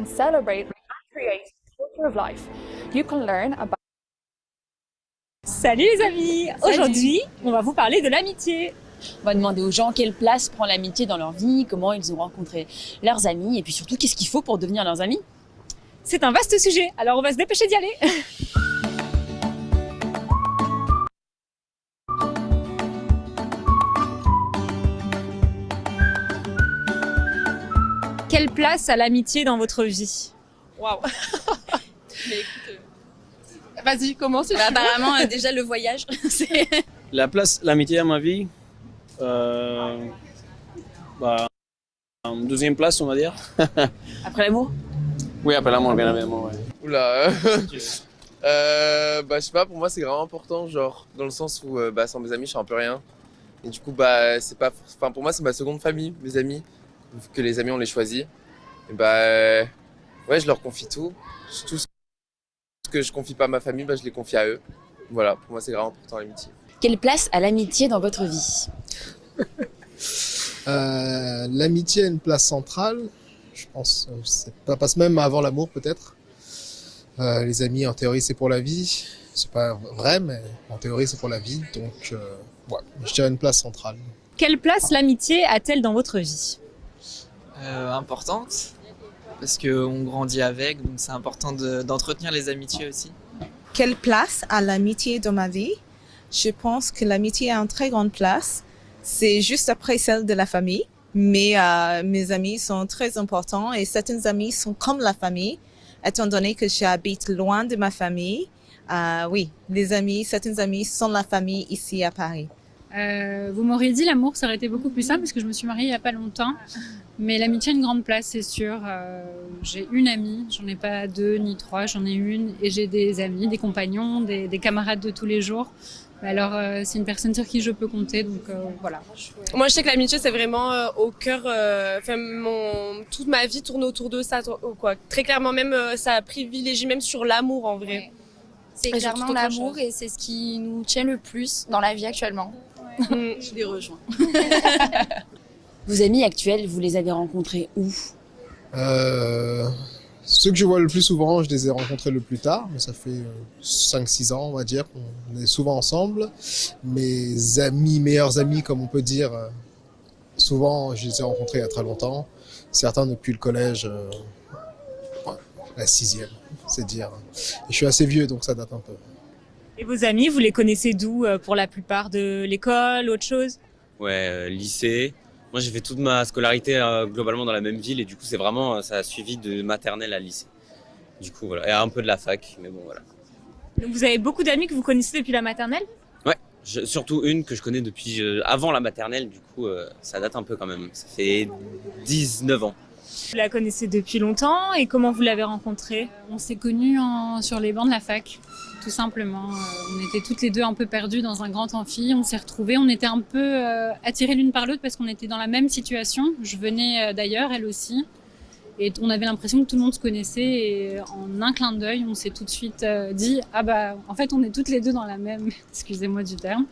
and celebrate and create the culture of life. You can learn about. Salut les amis! Aujourd'hui, on va vous parler de l'amitié. On va demander aux gens quelle place prend l'amitié dans leur vie, comment ils ont rencontré leurs amis et puis surtout qu'est-ce qu'il faut pour devenir leurs amis. C'est un vaste sujet, alors on va se dépêcher d'y aller. Quelle place a l'amitié dans votre vie? Waouh. Mais écoute, vas-y, commence. Apparemment, déjà le voyage, c'est... La place, l'amitié dans ma vie, en deuxième place, on va dire. Après l'amour? Oui, après l'amour, bien évidemment, ouais. Oula, je sais pas, pour moi c'est vraiment important, genre dans le sens où sans mes amis je suis un peu rien. Et du coup c'est pas, enfin pour moi c'est ma seconde famille, mes amis, vu que les amis on les choisit. Et ouais, je leur confie tout ce que je confie pas à ma famille, je les confie à eux. Voilà, pour moi c'est vraiment important l'amitié. Quelle place a l'amitié dans votre vie? L'amitié a une place centrale, je pense. Ça passe même avant l'amour peut-être. Les amis, en théorie, c'est pour la vie. C'est pas vrai, mais en théorie, c'est pour la vie. Donc, ouais, je dirais une place centrale. Quelle place l'amitié a-t-elle dans votre vie? Importante, parce qu'on grandit avec, donc c'est important d'entretenir les amitiés aussi. Quelle place a l'amitié dans ma vie? Je pense que l'amitié a une très grande place. C'est juste après celle de la famille. Mais mes amis sont très importants et certains amis sont comme la famille. Étant donné que j'habite loin de ma famille, oui, certains amis sont la famille ici à Paris. Vous m'auriez dit l'amour, ça aurait été beaucoup plus simple parce que je me suis mariée il n'y a pas longtemps. Mais l'amitié a une grande place, c'est sûr. J'ai une amie, j'en ai pas deux ni trois, j'en ai une. Et j'ai des amis, des compagnons, des camarades de tous les jours. Alors, c'est une personne sur qui je peux compter, donc voilà. Moi, je sais que l'amitié, c'est vraiment au cœur. Toute ma vie tourne autour de ça, quoi. Très clairement, même ça privilégie même sur l'amour en vrai. Ouais. C'est clairement l'amour et c'est ce qui nous tient le plus dans la vie actuellement. Ouais. Je les rejoins. Vos amis actuels, vous les avez rencontrés où? Ceux que je vois le plus souvent, je les ai rencontrés le plus tard, mais ça fait 5-6 ans, on va dire, qu'on est souvent ensemble. Mes amis, meilleurs amis, comme on peut dire, souvent, je les ai rencontrés il y a très longtemps. Certains depuis le collège, la 6e, c'est dire. Et je suis assez vieux, donc ça date un peu. Et vos amis, vous les connaissez d'où pour la plupart? De l'école, autre chose? Ouais, lycée. Moi, j'ai fait toute ma scolarité globalement dans la même ville et du coup, c'est vraiment, ça a suivi de maternelle à lycée. Du coup, voilà. Et un peu de la fac, mais bon, voilà. Donc, vous avez beaucoup d'amis que vous connaissez depuis la maternelle? Ouais, surtout une que je connais depuis avant la maternelle, du coup, ça date un peu quand même. Ça fait 19 ans. Vous la connaissez depuis longtemps et comment vous l'avez rencontrée? On s'est connus sur les bancs de la fac, tout simplement. On était toutes les deux un peu perdues dans un grand amphi, on s'est retrouvées, on était un peu attirées l'une par l'autre parce qu'on était dans la même situation. Je venais d'ailleurs, elle aussi. Et on avait l'impression que tout le monde se connaissait et en un clin d'œil, on s'est tout de suite dit « Ah bah, en fait, on est toutes les deux dans la même, excusez-moi du terme. »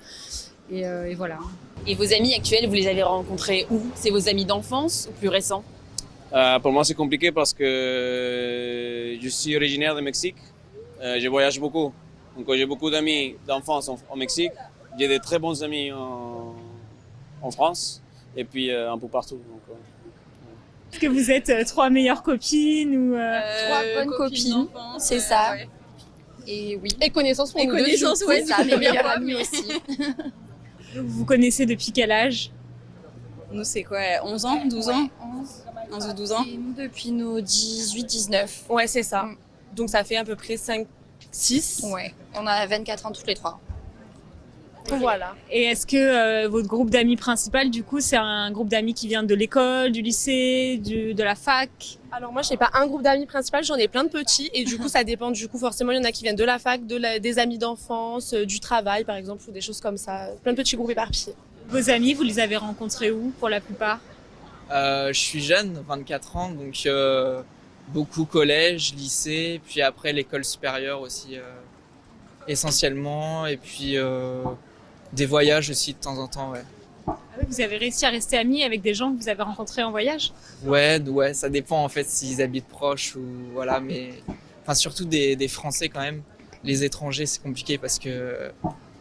Et voilà. Et vos amis actuels, vous les avez rencontrés où? C'est vos amis d'enfance ou plus récents? Pour moi, c'est compliqué parce que je suis originaire du Mexique. Je voyage beaucoup. Donc, j'ai beaucoup d'amis d'enfance au Mexique. J'ai de très bons amis en France et puis un peu partout. Donc, Est-ce que vous êtes 3 meilleures copines ou 3 bonnes copines, c'est ça. Ouais. Et oui. Et connaissances pour Et nous connaissances, deux, ouais, ça, mes meilleures amies aussi. vous vous connaissez depuis quel âge? Nous, c'est quoi, 11 ans, 12 ans? 11 ou 12 ans? Et nous, depuis nos 18-19. Ouais, c'est ça. Donc ça fait à peu près 5-6. Ouais, on a 24 ans toutes les 3. Voilà. Et est-ce que votre groupe d'amis principal, du coup, c'est un groupe d'amis qui vient de l'école, du lycée, de la fac? Alors moi, je n'ai pas un groupe d'amis principal, j'en ai plein de petits. Et du coup, ça dépend. Du coup, forcément, il y en a qui viennent de la fac, des amis d'enfance, du travail, par exemple, ou des choses comme ça. Plein de petits groupes éparpillés. Vos amis, vous les avez rencontrés où, pour la plupart? Je suis jeune, 24 ans, donc beaucoup collège, lycée, puis après l'école supérieure aussi essentiellement, et puis des voyages aussi de temps en temps, ouais. Ah oui, vous avez réussi à rester amis avec des gens que vous avez rencontrés en voyage? Ouais, ça dépend en fait s'ils habitent proches ou voilà, mais enfin surtout des Français quand même. Les étrangers, c'est compliqué parce que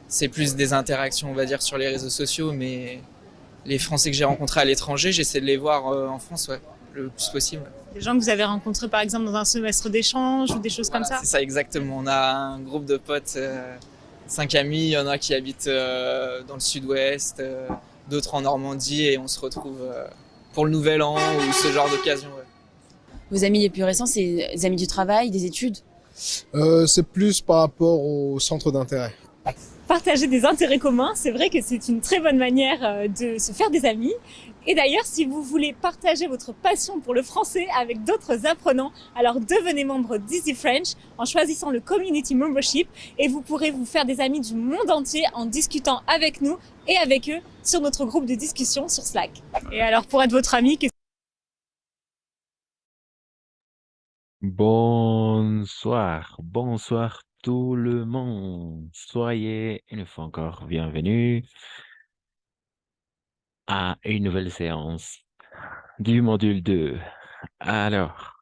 c'est plus des interactions, on va dire, sur les réseaux sociaux, mais les Français que j'ai rencontrés à l'étranger, j'essaie de les voir en France, ouais, le plus possible. Des gens que vous avez rencontrés par exemple dans un semestre d'échange ou des choses comme ça? C'est ça exactement. On a un groupe de potes, 5 amis, il y en a qui habitent dans le sud-ouest, d'autres en Normandie et on se retrouve pour le Nouvel An ou ce genre d'occasion. Ouais. Vos amis les plus récents, c'est des amis du travail, des études? C'est plus par rapport au centre d'intérêt. Partager des intérêts communs, c'est vrai que c'est une très bonne manière de se faire des amis. Et d'ailleurs, si vous voulez partager votre passion pour le français avec d'autres apprenants, alors devenez membre d'Easy French en choisissant le Community Membership et vous pourrez vous faire des amis du monde entier en discutant avec nous et avec eux sur notre groupe de discussion sur Slack. Et alors, pour être votre ami, Bonsoir, bonsoir tout le monde. Soyez une fois encore bienvenus à une nouvelle séance du module 2. Alors,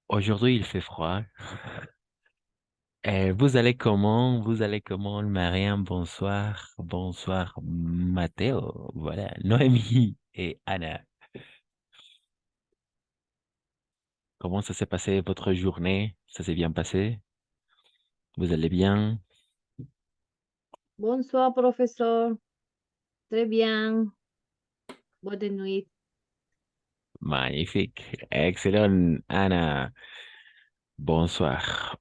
aujourd'hui il fait froid. Et vous allez comment? Vous allez comment, Mariam? Bonsoir, bonsoir, Mathéo. Voilà, Noémie et Anna. Comment ça s'est passé votre journée? Ça s'est bien passé? Vous allez bien? Bonsoir, professeur. Très bien. Bonne nuit. Magnifique. Excellent, Anna. Bonsoir.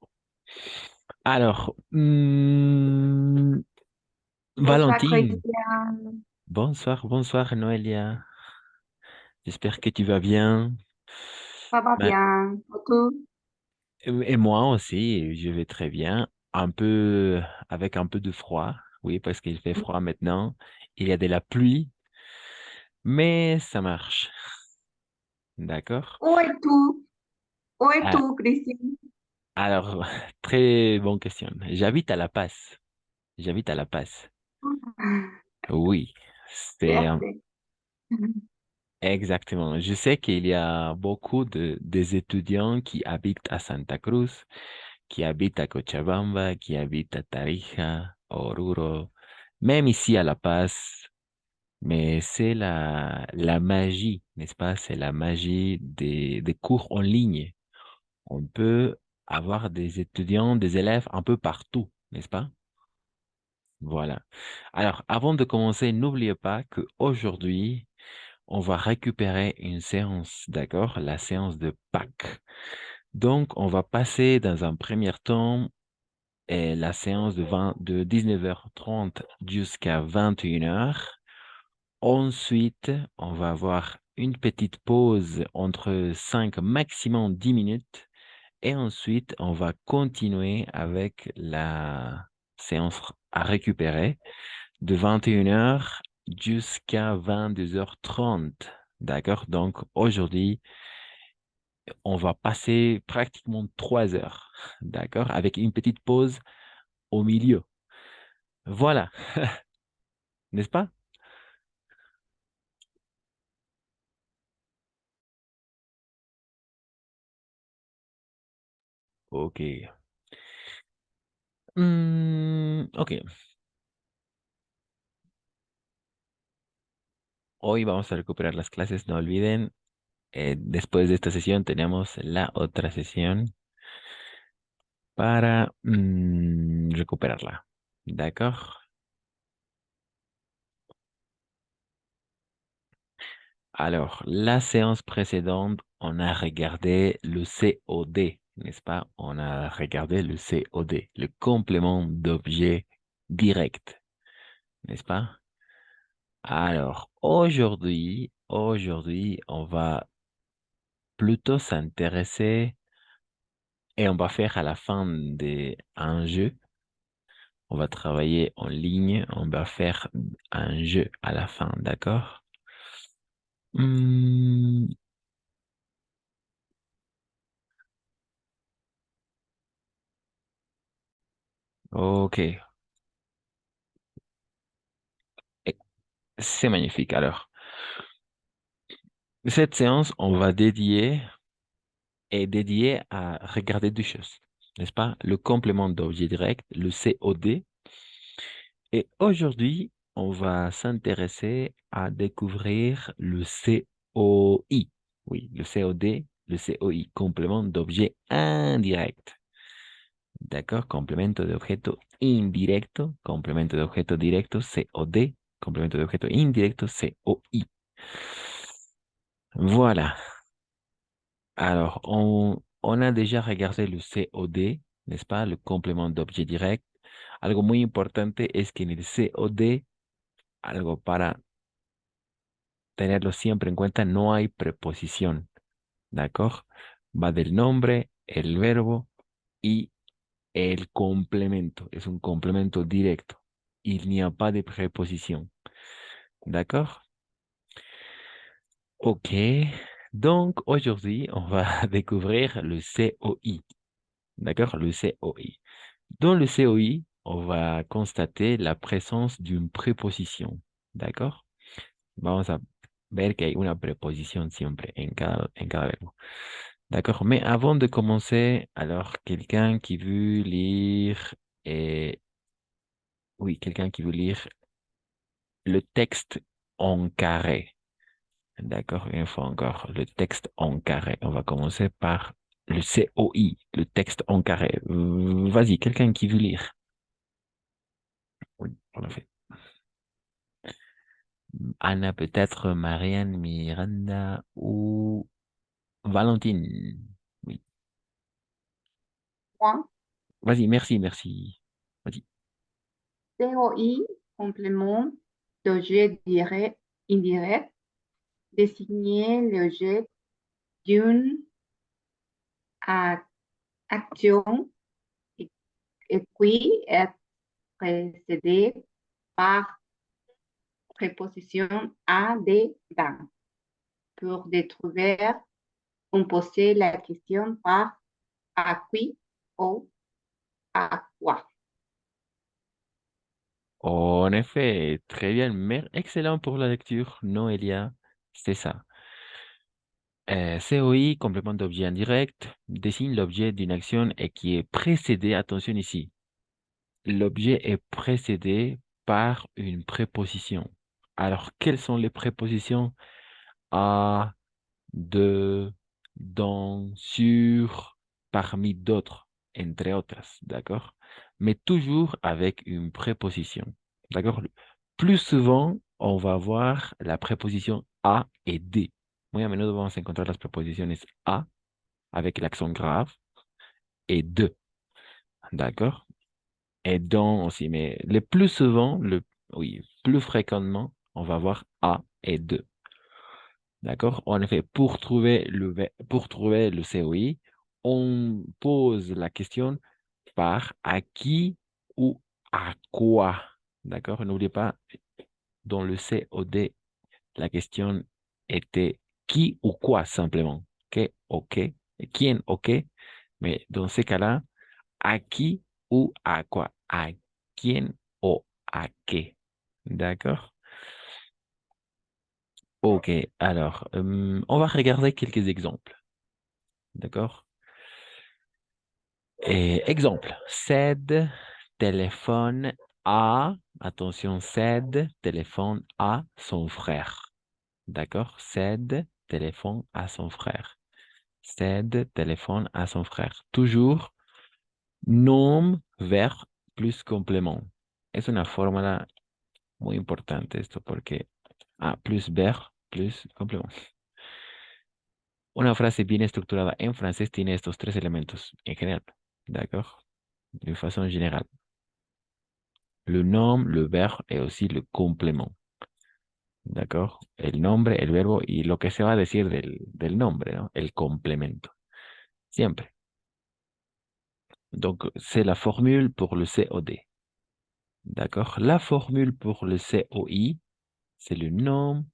Alors, Bonsoir, Valentine. Christian. Bonsoir, bonsoir, Noélia. J'espère que tu vas bien. Ça va Ma- bien. Et tout? Et moi aussi, je vais très bien. Un peu, avec un peu de froid. Oui, parce qu'il fait froid maintenant. Il y a de la pluie, mais ça marche. D'accord? Où es-tu? Où Ah, es-tu, Christian? alors, très bonne question. J'habite à La Paz. J'habite à La Paz. Oui, c'est Verte. exactement. Je sais qu'il y a beaucoup des étudiants qui habitent à Santa Cruz, qui habitent à Cochabamba, qui habitent à Tarija, Oruro, même ici à La Paz. Mais c'est la magie, n'est-ce pas? C'est la magie des cours en ligne. On peut avoir des étudiants, des élèves un peu partout, n'est-ce pas? Voilà. Alors, avant de commencer, n'oubliez pas qu'aujourd'hui, on va récupérer une séance, d'accord? La séance de Pâques. Donc, on va passer dans un premier temps la séance de 19h30 jusqu'à 21h. Ensuite, on va avoir une petite pause entre 5 maximum 10 minutes. Et ensuite, on va continuer avec la séance à récupérer de 21h jusqu'à 22h30. D'accord? Donc, aujourd'hui, on va passer pratiquement 3 heures. D'accord? Avec une petite pause au milieu. Voilà. N'est-ce pas? Ok. Ok. Hoy vamos a recuperar las clases. No olviden, después de esta sesión tenemos la otra sesión para recuperarla. D'accord? Alors, la séance précédente, on a regardé le COD, n'est-ce pas? On a regardé le COD, le complément d'objet direct, n'est-ce pas? Alors, aujourd'hui, on va plutôt s'intéresser et on va faire à la fin un jeu. On va travailler en ligne, on va faire un jeu à la fin, d'accord? Hmm, ok. E- C'est magnifique. Alors, cette séance, on va dédier à regarder deux choses, n'est-ce pas? Le complément d'objet direct, le COD. Et aujourd'hui, on va s'intéresser à découvrir le COI. Oui, le COD, le COI, complément d'objet indirect. D'accord? Complemento de objeto indirecto, complemento de objeto directo, COD, complemento de objeto indirecto, COI. Voilà. Alors, on a déjà regardé le COD, n'est-ce pas? Le complément d'objet direct. Algo muy importante es que en el COD, algo para tenerlo siempre en cuenta, no hay preposición, ¿d'accord? Va del nombre, el verbo y el complemento. Es un complemento directo. Il n'y a pas de préposition. D'accord? Ok. Donc, aujourd'hui, on va découvrir le COI. D'accord? Le COI. Dans le COI, on va constater la présence d'une préposition. D'accord? Vamos a ver que hay una preposición siempre en cada verbo. D'accord? Mais avant de commencer, alors quelqu'un qui veut lire, oui, quelqu'un qui veut lire le texte en carré. D'accord? Une fois encore, le texte en carré. On va commencer par le COI, le texte en carré. Vas-y, quelqu'un qui veut lire. Oui, on l'a fait. Anna, peut-être, Marianne, Miranda ou Valentine. Oui. Moi, Vas-y, merci, merci. Vas-y. COI, complément d'objet direct, indirect, désigner l'objet d'une action et puis être précédé par préposition à des dans. Pour détruire, on pose la question par à qui ou à quoi. En effet, très bien. Excellent pour la lecture. Noélia, c'est ça. COI, complément d'objet indirect, désigne l'objet d'une action et qui est précédé, attention ici, l'objet est précédé par une préposition. Alors, quelles sont les prépositions? À, de, dans, sur, parmi d'autres, entre otras, d'accord? Mais toujours avec une préposition, d'accord? Plus souvent, on va voir la préposition a et de. Muy a menudo vamos a encontrar las preposiciones a avec l'accent grave et de, d'accord? Et dans aussi, mais le plus souvent, oui, plus fréquemment, on va voir a et de. D'accord? En effet, pour trouver le COI, on pose la question par à qui ou à quoi. D'accord? N'oubliez pas, dans le COD, la question était qui ou quoi simplement. Que, ok. Quién, ok. Mais dans ces cas-là, à qui ou à quoi? À quién o à qué. D'accord? Ok, alors, on va regarder quelques exemples. D'accord? Exemple, Cède téléphone à, attention, Cède téléphone à son frère. D'accord? Cède téléphone à son frère. Cède téléphone à son frère. Toujours, nom, verbe, plus complément. Es una fórmula muy importante esto porque plus verbe, plus complément. Una frase bien estructurada en francés tiene estos tres elementos en general, d'accord? De façon générale. Le nom, le verbe et aussi le complément, d'accord? El nombre, el verbo y lo que se va a decir del nombre, ¿no? El complemento. Siempre. Donc, c'est la formule pour le COD. D'accord? La formule pour le COI, c'est le nom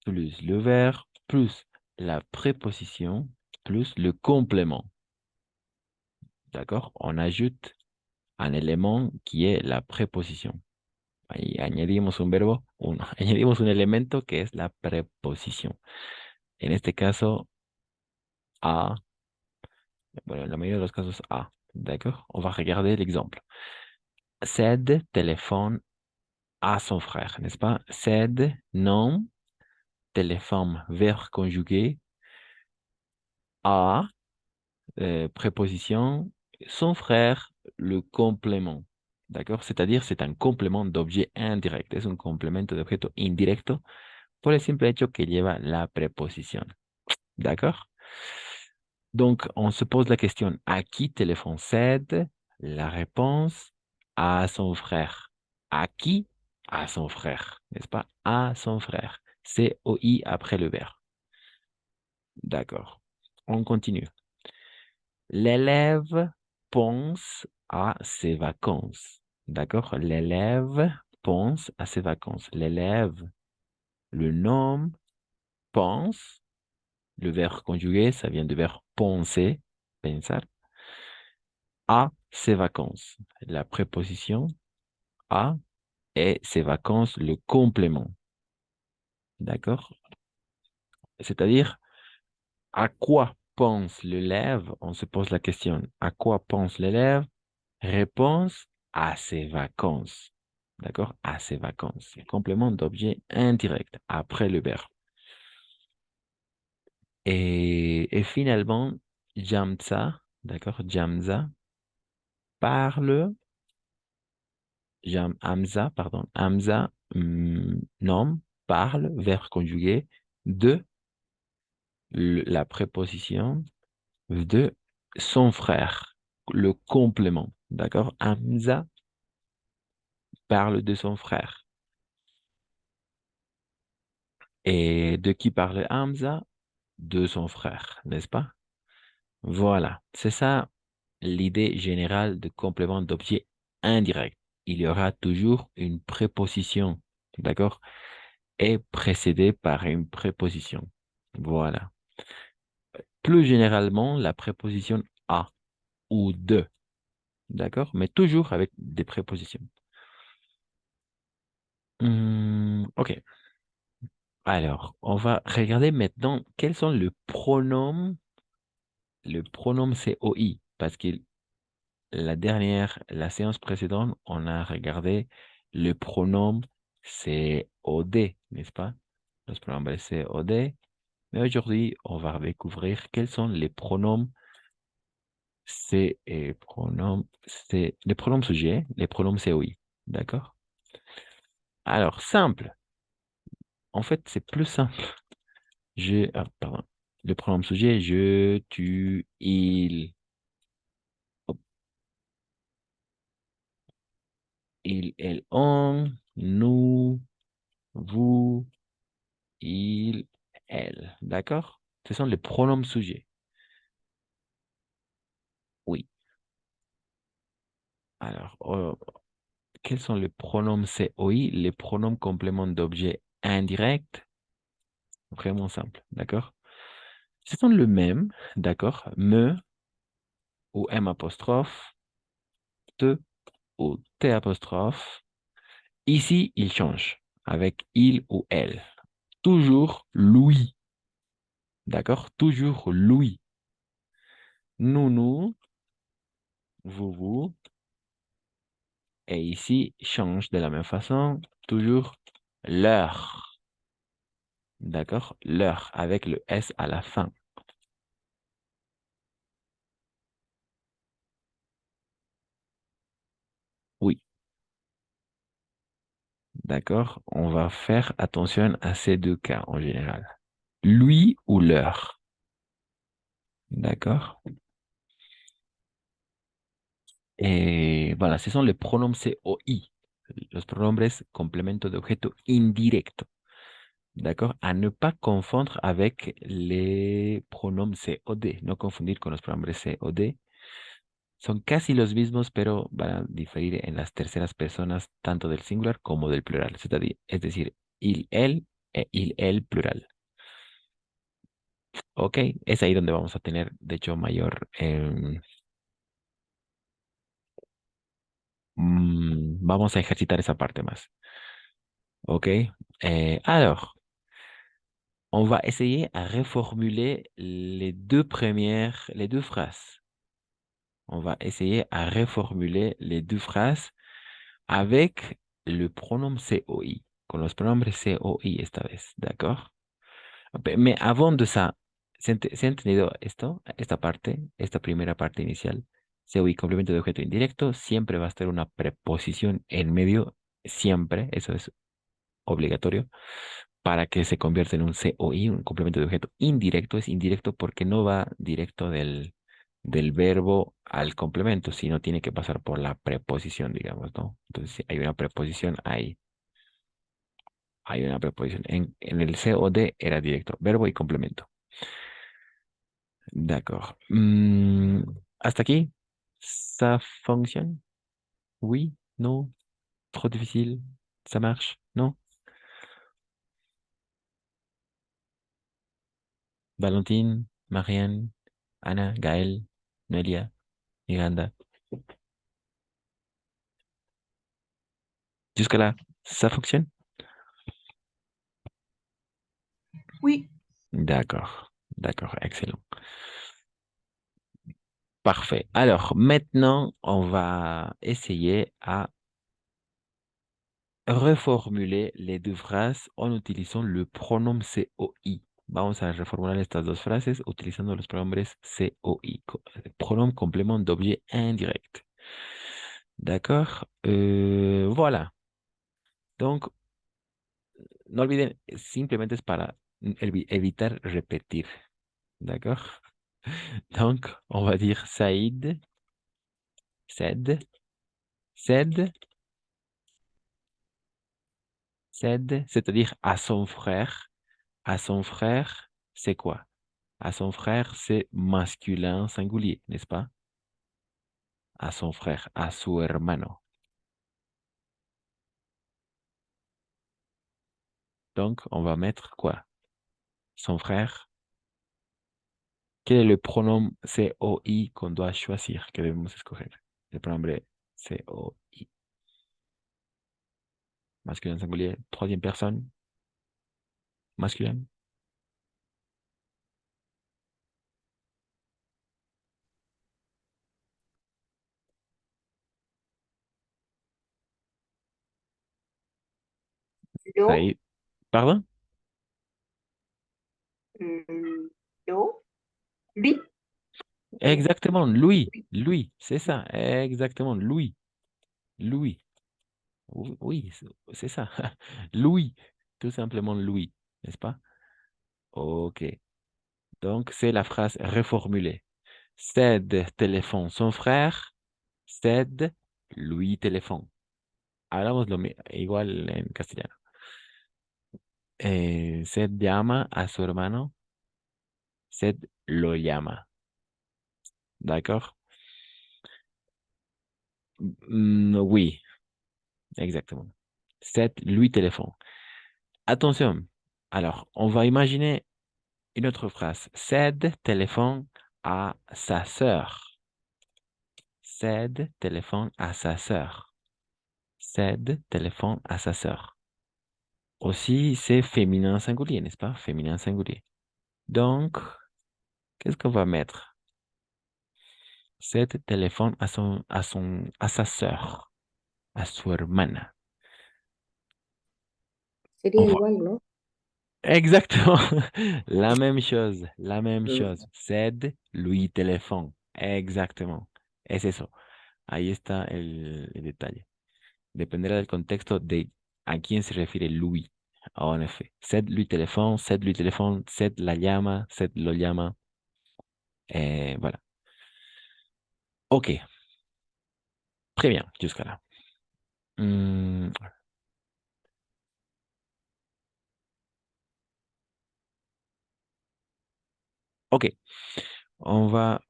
plus le verbe plus la préposition plus le complément. D'accord? On ajoute un élément qui est la préposition. Ahí añadimos un verbo, añadimos un elemento que es la preposición. En este caso, a, bueno, en la mayoría de los casos, a. D'accord? On va regarder l'exemple. Cède téléphone à son frère, n'est-ce pas? Cède, nom, téléphone, verbe conjugué, à, préposition, son frère, le complément. D'accord? C'est-à-dire, c'est un complément d'objet indirect. Es un complemento de objeto indirecto por el simple hecho que lleva la preposición. D'accord? Donc, on se pose la question, à qui téléphone cède? La réponse, à son frère. À qui? À son frère, n'est-ce pas? À son frère. C-O-I après le verbe. D'accord. On continue. L'élève pense à ses vacances. D'accord? L'élève pense à ses vacances. L'élève, le nom, pense. Le verbe conjugué, ça vient du verbe penser, pensar. À ses vacances. La préposition à et ses vacances, le complément. D'accord? C'est-à-dire, à quoi pense l'élève? On se pose la question. À quoi pense l'élève? Réponse à ses vacances. D'accord? À ses vacances. Complément d'objet indirect après le verbe. Et finalement, Jamza, d'accord? Jamza parle, Hamza, pardon, Hamza, nom, parle, verbe conjugué, de la préposition de son frère, le complément, d'accord? Hamza parle de son frère. Et de qui parle Hamza? De son frère, n'est-ce pas? Voilà, c'est ça l'idée générale de complément d'objet indirect. Il y aura toujours une préposition, d'accord? Et précédée par une préposition. Voilà. Plus généralement, la préposition à ou de, d'accord? Mais toujours avec des prépositions. Ok. Alors, on va regarder maintenant quels sont les pronoms, le pronom COI, parce que la séance précédente, on a regardé le pronom COD, n'est-ce pas? Los pronombres COD. Mais aujourd'hui, on va découvrir quels sont les pronoms les pronoms sujets, les pronoms COI. D'accord? Alors, simple. En fait, c'est plus simple. Pardon. Le pronom sujet, je, tu, il. Hop. Il, elle, on, nous, vous, il, elle. D'accord? Ce sont les pronoms sujets. Oui. Alors, quels sont les pronoms COI? Les pronoms compléments d'objet indirect. Vraiment simple. D'accord? Ce sont le même. D'accord? Me ou M apostrophe, te ou T apostrophe. Ici, il change avec il ou elle. Toujours Louis. D'accord? Toujours Louis. Nous, vous. Et ici, change de la même façon. Toujours leur. D'accord? Leur avec le S à la fin. Oui. D'accord? On va faire attention à ces deux cas en général. Lui ou leur. D'accord? Et voilà, ce sont les pronoms COI. Los pronombres complemento de objeto indirecto. D'accord? À ne pas confondre avec les pronoms COD. No confundir con los pronombres COD. Son casi los mismos, pero van a diferir en las terceras personas tanto del singular como del plural. Es decir, il, él e il, el plural. Ok, es ahí donde vamos a tener, de hecho, vamos a ejercitar esa parte más. Ok. Alors, on va essayer à reformuler les deux phrases. On va essayer à reformuler les deux phrases avec le pronom COI, con los pronombres COI esta vez, ¿d'accord? Mais avant de ça, ¿se ha entendido esto? Esta parte, esta primera parte inicial. COI, complemento de objeto indirecto, siempre va a estar una preposición en medio, siempre, eso es obligatorio, para que se convierta en un COI, un complemento de objeto indirecto. Es indirecto porque no va directo del verbo al complemento, sino tiene que pasar por la preposición, digamos, ¿no? Entonces, si hay una preposición ahí. Hay una preposición. En el COD era directo, verbo y complemento. D'accord. Hasta aquí, ça fonctionne? Oui? Non? Trop difficile? Ça marche? Non? Valentine, Marianne, Anna, Gaël, Nelia, Miranda. Jusque-là, ça fonctionne? Oui. D'accord, d'accord, excellent. Parfait. Alors, maintenant, on va essayer à reformuler les deux phrases en utilisant le pronom COI. Vamos a reformular estas dos frases utilizando los pronombres COI, pronom complément d'objet indirect. D'accord? Voilà. Donc, no olviden, simplemente es para evitar repetir. D'accord? Donc, on va dire Saïd, cède, cède, cède, c'est-à-dire à son frère. À son frère, c'est quoi? À son frère, c'est masculin singulier, n'est-ce pas? À son frère, a su hermano. Donc, on va mettre quoi? Son frère. Quel est le pronom COI qu'on doit choisir, que debemos escoger? Le pronombre COI. Masculin singulier, troisième personne. Masculin. Lo, Saïd. Pardon? lo, lui. Exactement, Louis. Louis, c'est ça. Exactement, Louis. Louis. Oui, c'est ça. Louis. Tout simplement Louis, n'est-ce pas? Ok. Donc, c'est la phrase reformulée. Cède téléphone son frère. Cède Louis téléphone. Hablamos igual en castellano. Ced llama a su hermano. Ced lo llama. D'accord? Oui, exactement. Ced lui téléphone. Attention. Alors, on va imaginer une autre phrase. Cède téléphone à sa sœur. Cède téléphone à sa sœur. Cède téléphone à sa sœur. Aussi, c'est féminin singulier, n'est-ce pas? Féminin singulier. Donc, qu'est-ce qu'on va mettre? Cède téléphone à sa sœur, à su hermana. Sería igual, ¿no? Exactement. La même chose, la même chose. Cède lui téléphone. Exactement. Es eso. Ahí está el detalle. Dependerá del contexto de a quién se refiere Louis. En effet. Cède lui téléphone, cède la llama, cède lo llama. Voilà. Ok. Très bien, jusqu'à là. Ok. On va...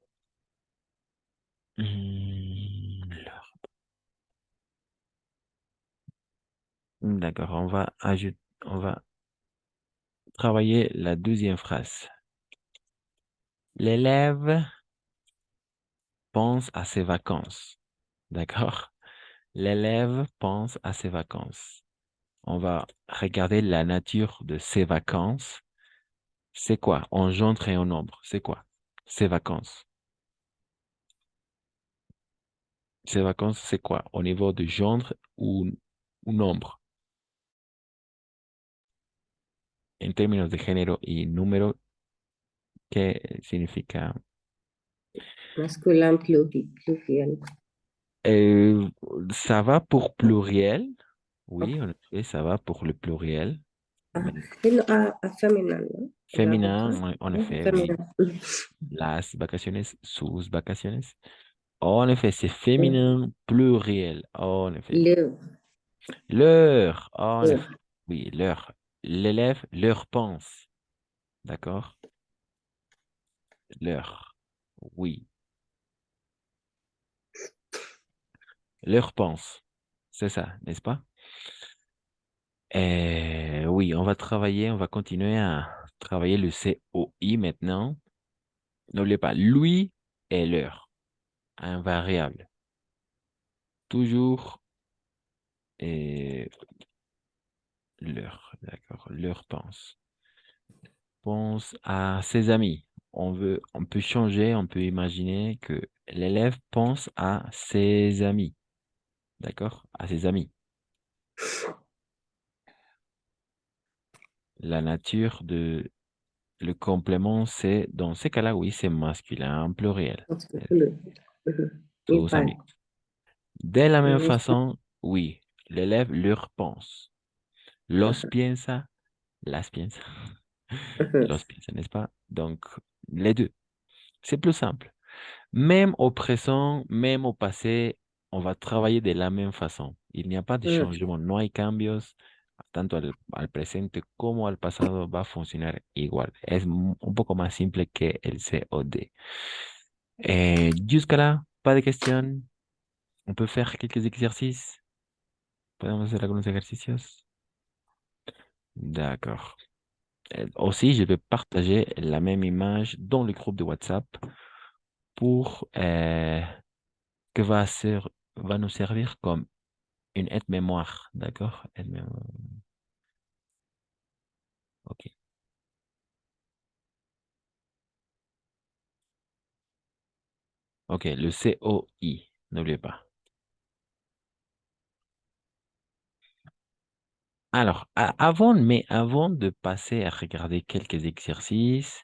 D'accord, on va travailler la deuxième phrase. L'élève pense à ses vacances. D'accord? L'élève pense à ses vacances. On va regarder la nature de ses vacances. C'est quoi? En gendre et en nombre. C'est quoi? Ses vacances. Ses vacances, c'est quoi? Au niveau de gendre ou nombre. En términos de género y número, ¿qué significa? Masculin pluriel. Euh, Ça va pour pluriel. Oui, en effet, ça va pour le pluriel. Mais Féminin, ¿no? féminin, en effet, oui. Féminin. Las vacaciones, sus vacaciones. En effet, c'est féminin pluriel. En effet. Le. L'heure. En L'heure. effet. Oui, l'heure. L'élève leur pense. D'accord? L'heure. Oui. Leur pense. C'est ça, n'est-ce pas? Oui, on va continuer à travailler le COI maintenant. N'oubliez pas, lui et l'heure. Invariable. Toujours l'heure, d'accord. L'heure pense. Pense à ses amis. On peut changer, on peut imaginer que l'élève pense à ses amis. D'accord? À ses amis. La nature de le complément, c'est, dans ces cas-là, oui, c'est masculin, pluriel. Tus amigos. De la même façon, oui, l'élève leur pense. Los piensa, las piensa. Los piensa, n'est-ce pas? Donc, les deux. C'est plus simple. Même au présent, même au passé, on va travailler de la même façon. Il n'y a pas de changement, no hay cambios, tanto al presente como al pasado va a funcionar igual. Es un poco más simple que el COD. Jusqu'à là, pas de questions. On peut faire quelques exercices. Podemos hacer algunos ejercicios. D'accord. Aussi, je vais partager la même image dans le groupe de WhatsApp pour que va nous servir comme une aide-mémoire. D'accord? Aide-mémoire. OK. OK, le COI, n'oubliez pas. Alors, avant de passer à regarder quelques exercices,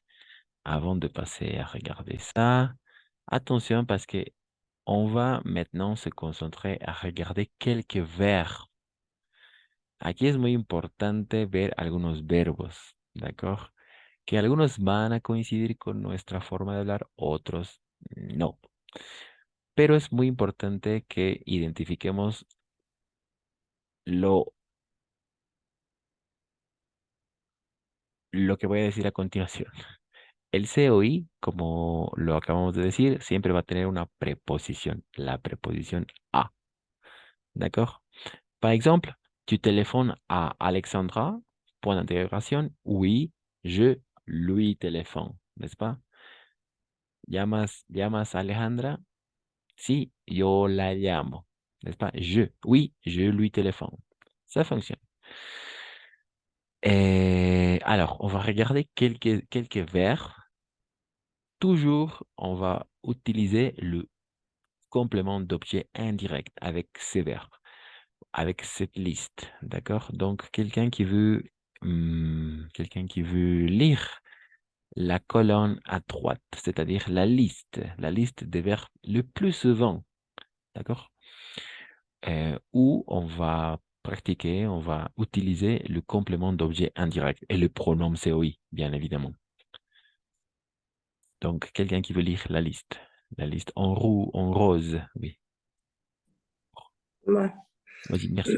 avant de passer à regarder ça, attention parce que on va maintenant se concentrer a regarder quelques verbes. Aquí es muy importante ver algunos verbos, ¿de acuerdo? Que algunos van a coincidir con nuestra forma de hablar, otros no. Pero es muy importante que identifiquemos lo que voy a decir a continuación. El COI, como lo acabamos de decir, siempre va a tener una preposición, la preposición a. D'accord? Par exemple, tu téléphones à Alexandra, point d'interrogation, oui, je lui téléphone, n'est-ce pas? ¿Llamas a Alejandra? Sí, yo la llamo, n'est-ce pas? Oui, je lui téléphone. Ça fonctionne. Alors, on va regarder quelques verbes. Toujours, on va utiliser le complément d'objet indirect avec ces verbes, avec cette liste, d'accord? Donc, quelqu'un qui veut lire la colonne à droite, c'est-à-dire la liste des verbes le plus souvent, d'accord? Où on va pratiquer, on va utiliser le complément d'objet indirect et le pronom COI, bien évidemment. Donc, quelqu'un qui veut lire la liste en rose, oui. Moi. Vas-y, merci.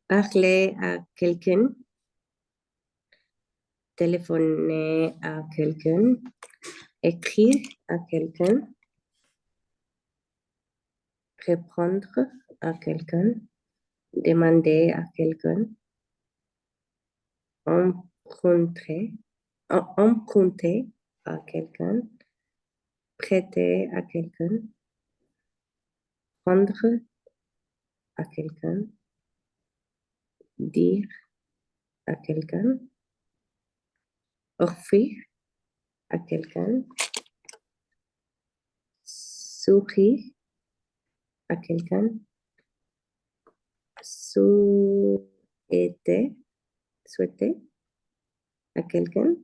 Parler à quelqu'un, téléphoner à quelqu'un, écrire à quelqu'un, répondre à quelqu'un, demander à quelqu'un, emprunter à quelqu'un, prêter à quelqu'un, répondre à quelqu'un, dire à quelqu'un, offrir à quelqu'un, sourire à quelqu'un, souhaiter à quelqu'un,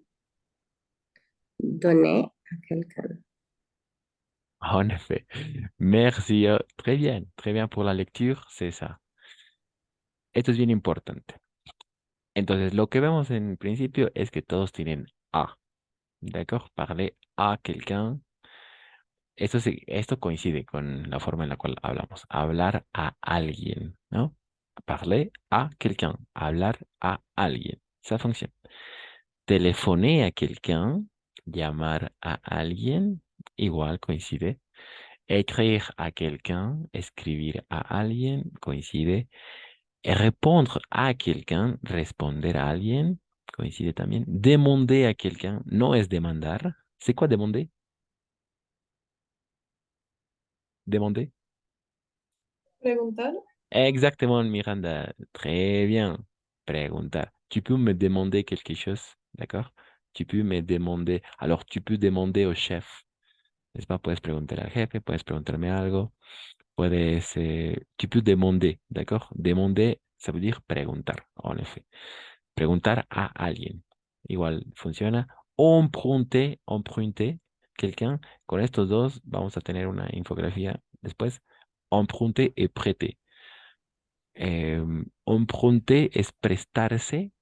donner à quelqu'un. En effet. Merci. Très bien por la lectura, c'est ça. Esto es bien importante. Entonces, lo que vemos en principio es que todos tienen a, ¿d'accord? Parler a quelqu'un. Esto coincide con la forma en la cual hablamos. Hablar a alguien, ¿no? Parler a quelqu'un. Hablar a alguien. Ça fonctionne. Téléphoner a quelqu'un. Llamar a alguien. Igual coincide. Écrire a quelqu'un. Escribir a alguien. Coincide. Répondre a quelqu'un. Responder a alguien. Coincide también. Demander a quelqu'un. No es demandar. C'est quoi demander? Demander. Preguntar. Exactement, Miranda. Très bien. Preguntar. Tu peux me demander quelque chose, d'accord? Tu peux me demander. Alors, tu peux demander au chef. ¿N'est-ce pas? Puedes preguntar al jefe, puedes preguntarme algo. Tu peux demander, d'accord? Demander, ça veut dire preguntar, en effet. Preguntar a alguien. Igual funciona. Emprunter, quelqu'un. Con estos dos vamos a tener una infografía después. Emprunter et prêter. Emprunter es prestarse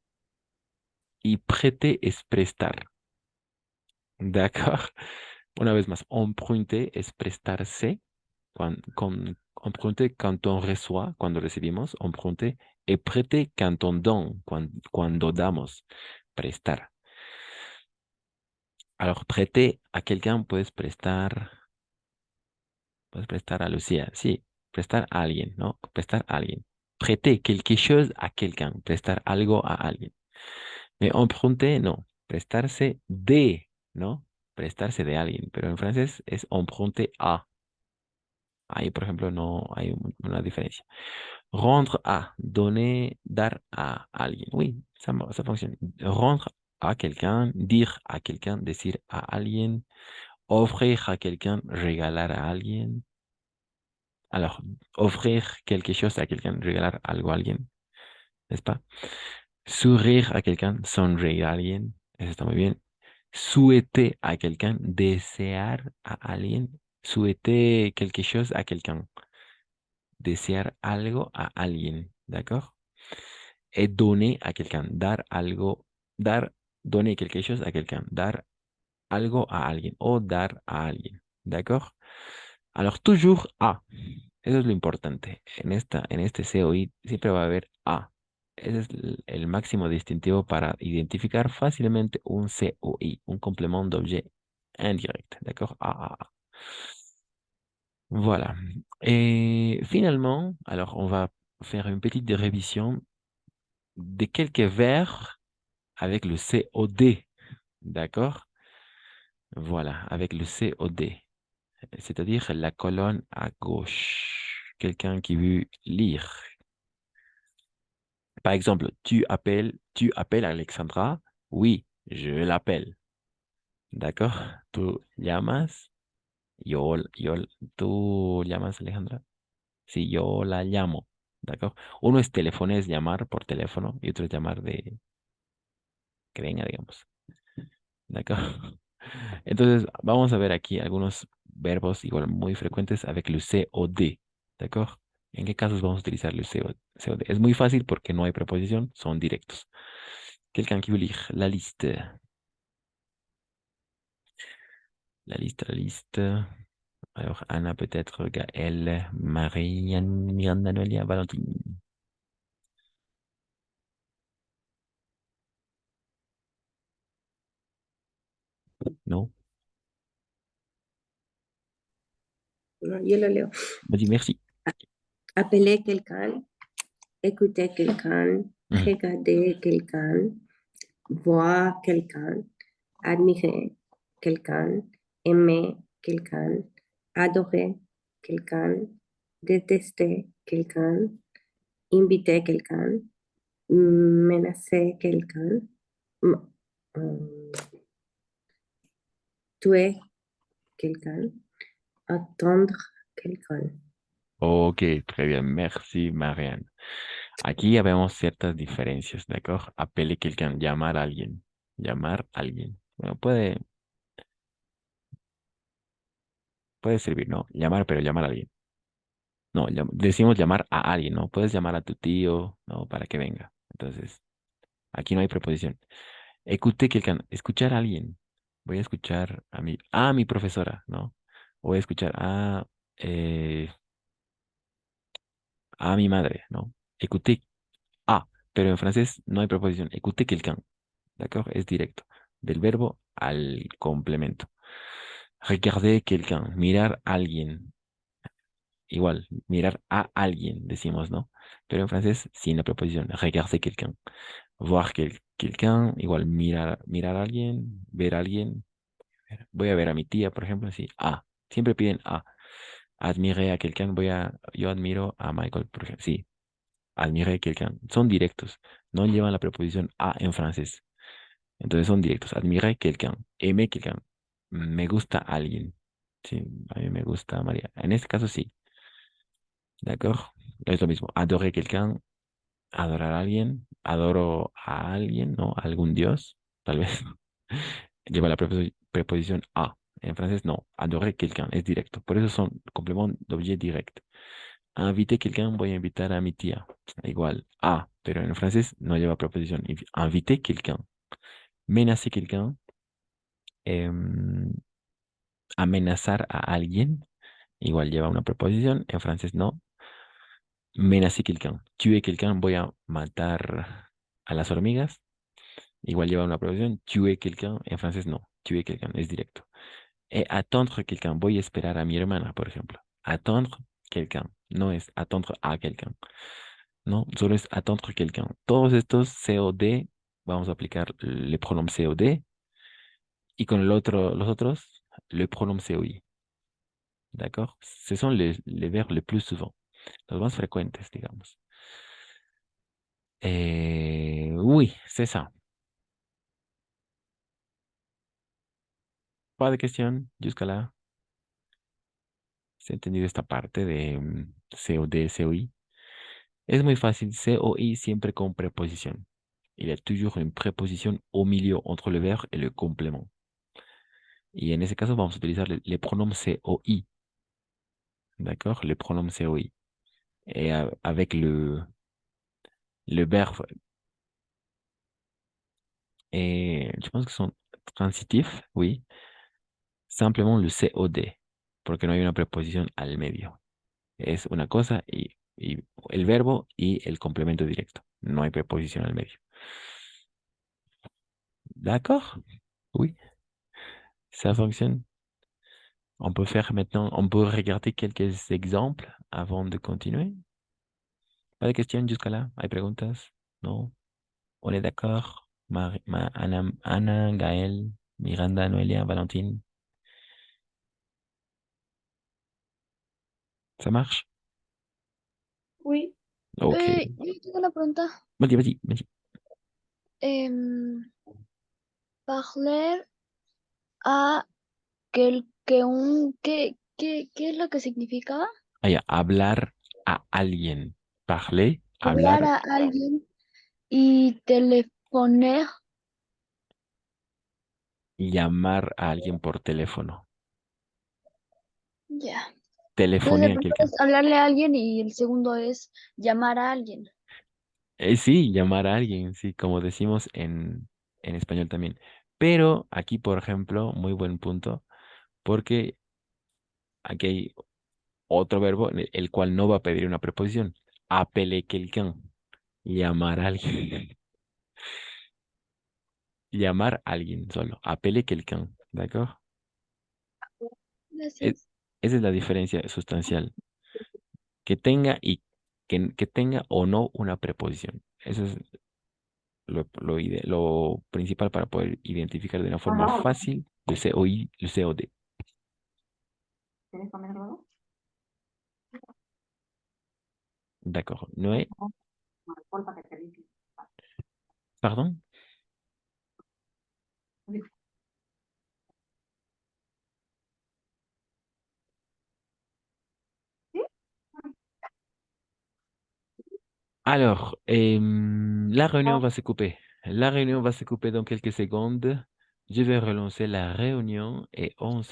y prêter es prestar. ¿D'accord? Una vez más, emprunter es prestarse. Emprunter quand on reçoit, cuando recibimos, emprunter, et prêter quand on donne, cuando damos, prestar. Alors, prêter a quelqu'un, puedes prestar a Lucía, sí, prestar a alguien, ¿no? Prestar a alguien. Prêter quelque chose a quelqu'un, prestar algo a alguien. Mais emprunter, no, prestarse de, ¿no? Prestarse de alguien, pero en francés es emprunter a. Ahí, por ejemplo, no hay una diferencia. Rendre a, donner, dar a alguien. Oui, ça fonctionne. Rendre a quelqu'un, dire a quelqu'un, decir a alguien, offrir a quelqu'un, regalar a alguien. Alors, offrir quelque chose a quelqu'un, regalar algo a alguien, ¿n'est-ce pas? Sourire a quelqu'un, sonreír a alguien, eso está muy bien. Souhaiter a quelqu'un, desear a alguien, souhaiter quelque chose a quelqu'un, desear algo a alguien, ¿d'accord? Et donner a quelqu'un, dar algo, donner quelque chose a quelqu'un, dar algo a alguien o dar a alguien, ¿d'accord? Alors, toujours a. Eso es lo importante. En este COI siempre va a haber a. Ese es el máximo distintivo para identificar fácilmente un COI, un complément d'objet indirect. D'accord? A. Voilà. Et finalement, alors on va faire une petite révision de quelques verbes avec le COD. D'accord? Voilà, avec le COD. C'est-à-dire la colonne à gauche. Quelqu'un qui veut lire. Par exemple, tu appelles Alexandra. Oui, je l'appelle. D'accord? ¿Tú llamas? ¿Tú llamas Alejandra? Sí, yo la llamo. ¿D'accord? Uno es teléfono, es llamar por teléfono, y otro es llamar de que venga, digamos. ¿D'accord? Entonces, vamos a ver aquí algunos verbos igual muy frecuentes avec le COD. ¿D'accord? ¿En qué casos vamos a utilizar el COD? Es muy fácil porque no hay preposición, son directos. Quelqu'un qui veut lire la liste. La liste. Alors, Anna peut-être, Gaëlle, Marianne, Miranda, Noelia, Valentine. Non? Non, yo lo leo. Vas-y, merci. Appeler quelqu'un, écouter quelqu'un, regarder quelqu'un, voir quelqu'un, admirer quelqu'un, aimer quelqu'un, adorer quelqu'un, détester quelqu'un, inviter quelqu'un, menacer quelqu'un, m- euh, tuer quelqu'un, attendre quelqu'un. Ok, très bien. Merci, Marianne. Aquí ya vemos ciertas diferencias, ¿de acuerdo? Apele quelqu'un, llamar a alguien. Llamar a alguien. Bueno, puede servir, ¿no? Llamar, pero llamar a alguien. No, decimos llamar a alguien, ¿no? Puedes llamar a tu tío, ¿no? Para que venga. Entonces, aquí no hay preposición. Écoutez quelqu'un, escuchar a alguien. Voy a escuchar a mi profesora, ¿no? Voy a escuchar eh, a mi madre, ¿no? Écoutez pero en francés no hay preposición. Écoutez quelqu'un, ¿d'accord? Es directo. Del verbo al complemento. Regarder quelqu'un, mirar a alguien. Igual, mirar a alguien, decimos, ¿no? Pero en francés, sin la preposición. Regarder quelqu'un. Voir quelqu'un, igual, mirar a alguien, ver a alguien. Voy a ver a mi tía, por ejemplo, así. Siempre piden a. Admirer a quelqu'un, yo admiro a Michael, por ejemplo. Sí, admirer a quelqu'un. Son directos. No llevan la preposición a en francés. Entonces son directos. Admirer quelqu'un. Aimer quelqu'un. Me gusta alguien. Sí, a mí me gusta María. En este caso sí. ¿De acuerdo? Es lo mismo. Adorer quelqu'un. Adorar a alguien. Adoro a alguien, ¿no? A algún dios, tal vez. Lleva la preposición a. En francés no. Adorer quelqu'un. Es directo. Por eso son compléments d'objet direct. Inviter quelqu'un. Voy a invitar a mi tía. Igual. A. Pero en francés no lleva preposición. Inviter quelqu'un. Menacer quelqu'un. em, amenazar a alguien, igual lleva una preposición, en francés no. Menacer quelqu'un, tuer quelqu'un, voy a matar a las hormigas, igual lleva una preposición. Tuer quelqu'un, en francés no. Tuer quelqu'un es directo. Attendre quelqu'un, voy a esperar a mi hermana, por ejemplo. Attendre quelqu'un, no es attendre a quelqu'un, no, solo es attendre quelqu'un. Todos estos COD, vamos a aplicar le pronom COD y con los otros, le pronom COI. D'accord? Ce sont les verbes les plus souvent, los más frecuentes, digamos. Oui, c'est ça. Pas de question jusqu'à là. ¿Se ha entendido esta parte de COD, COI? Es muy fácil. COI siempre con preposición. Il y a toujours une préposition au milieu entre le verbe et le complément. Y en ese caso vamos a utilizar les pronoms COI. D'accord? Les pronoms COI. Et avec le verbe, je pense que sont transitifs, oui. Simplement le COD, porque no hay una preposición al medio. Es una cosa y el verbo y el complemento directo. No hay preposición al medio. D'accord? Oui, ça fonctionne. On peut faire maintenant, on peut regarder quelques exemples avant de continuer. Pas de questions jusqu'à là? ¿Hay preguntas? No. On est d'accord? Ana, Gaël, Miranda, Noelia, Valentine. Ça marche? Oui. Ok. Yo tengo una pregunta. Vas-y. Em, parler a quelqu'un, ¿qué es lo que significa? Hablar a alguien. Parler, Hablar hablar, a alguien y telefonar. llamar a alguien por teléfono. Ya. Entonces, Telefoné el a primero quelqu'un. es hablarle a alguien y el segundo es llamar a alguien. Sí, llamar a alguien, sí, como decimos en español también. Pero aquí, por ejemplo, muy buen punto, porque aquí hay otro verbo el cual no va a pedir una preposición. Appeler quelqu'un. Llamar a alguien. Llamar a alguien solo. Appeler quelqu'un. ¿De acuerdo? Gracias. Esa es la diferencia sustancial. Que tenga que tenga o no una preposición. Eso es lo principal para poder identificar de una forma fácil el COI y el COD. ¿Quieres comer luego? D'accord. Noé, pardon? Alors, la réunion va se couper. La réunion va se couper dans quelques secondes. Je vais relancer la réunion et on se